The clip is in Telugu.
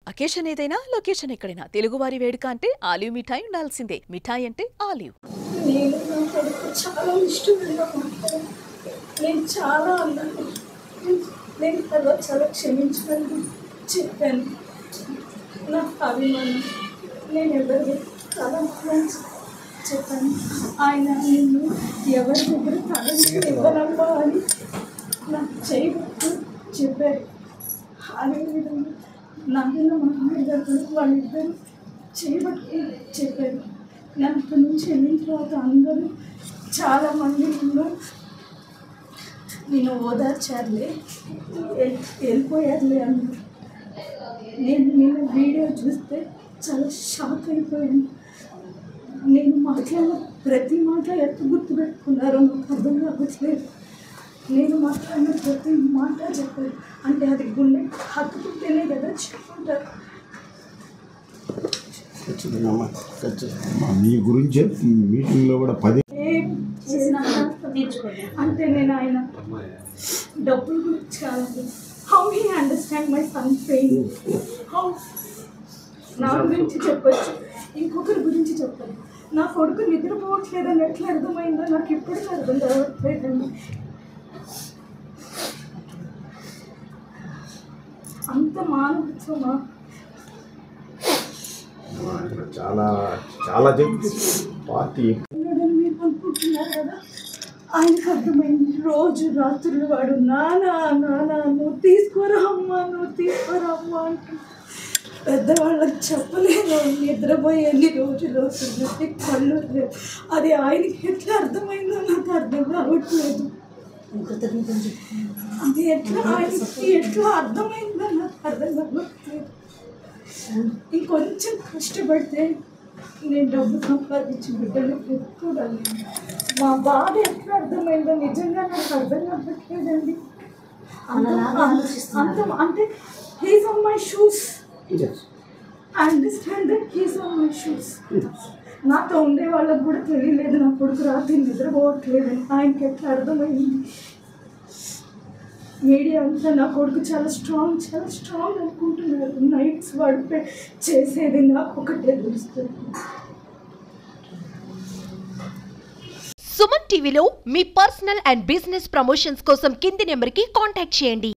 అకేషన్ ఏదైనా లొకేషన్ ఎక్కడైనా తెలుగువారి వేడుక అంటే ఆలివ్ మిఠాయి ఉండాల్సిందే. మిఠాయి అంటే ఆలివ్. నేను నా కొడుకు చాలా ఇష్టమైన మాట్లాడాను. నేను చాలా అన్నాను. నేను తర్వాత చాలా క్షమించమని చెప్పాను. నా అభిమానం నేను ఎవరికి చాలా మంచి చెప్పాను. ఆయన నిన్ను ఎవరి దగ్గర తనకి ఇవ్వనమ్మా అని నాకు చేయబట్టు చెప్పారు. అదేవిధంగా నాన్న మహమ్మద్ గారు వాళ్ళిద్దరూ చేయబట్టి చెప్పారు. నేను అక్కడి నుంచి వెళ్ళిన తర్వాత అందరూ చాలామంది నేను ఓదార్చారులే, వెళ్ళిపోయారులే అన్నారు. నేను వీడియో చూస్తే చాలా షాక్ అయిపోయాను. నేను మాట్లాడిన ప్రతి మాట ఎత్తు గుర్తుపెట్టుకున్నారో నాకు అర్థం కావట్లేదు. నేను మాట్లాడిన ప్రతి మాట చెప్పారు అంటే అది గుండె హత్తుకుంటేనే కదా చెప్పుకుంటారు. మీ గురించి మీటింగ్లో కూడా 10 అంటే నేను ఆయన డబ్బులు గురించి కాదు, how he understand my son pain, how నా గురించి చెప్పచ్చు, ఇంకొకరి గురించి చెప్పాలి. నా కొడుకు నిద్రపోవట్లేదని ఎట్లా అర్థమైందో నాకు ఇప్పటికీ అర్థం కావట్లేదండి. అంత మానవత్వమా? చాలా చాలా పార్టీ మీరు అనుకుంటున్నారు కదా, ఆయనకు అర్థమైంది. రోజు రాత్రులు వాడు నానా నానా నువ్వు తీసుకోరా అమ్మా, నువ్వు తీసుకోరా అమ్మా అంటూ పెద్దవాళ్ళకి చెప్పలేదు. నిద్రపోయి ఎన్ని రోజులు అవుతుంది, కళ్ళు లేవు. అది ఆయనకి ఎట్లా అర్థమైందో నాకు అర్థం కావట్లేదు. అది ఎట్లా ఆయనకి ఎట్లా అర్థమైందో నాకు అర్థం కావట్లేదు. ఇంకొంచెం కష్టపడితే నేను డబ్బు సంపాదించి బిడ్డలు పెట్టుకోగలను. మా బాధ ఎట్లా అర్థమైందో నిజంగా నాకు అర్థం కావట్లేదండి. అంత అంటే he's on my shoes. I understand that he's on my shoes. నాతో ఉండే వాళ్ళకు కూడా తెలియలేదు నా కొడుకు రాత్రి నిద్రపోవట్లేదని. ఆయనకి ఎట్లా అర్థమైంది? మీడియా అంతా నా కొడుకు చాలా స్ట్రాంగ్ అనుకుంటున్నారు. నైట్స్ వాడు చేసేది నాకు ఒకటే తెలుస్తుంది. సుమన్ టీవీలో మీ పర్సనల్ అండ్ బిజినెస్ ప్రమోషన్స్ కోసం కింది నెంబర్కి కాంటాక్ట్ చేయండి.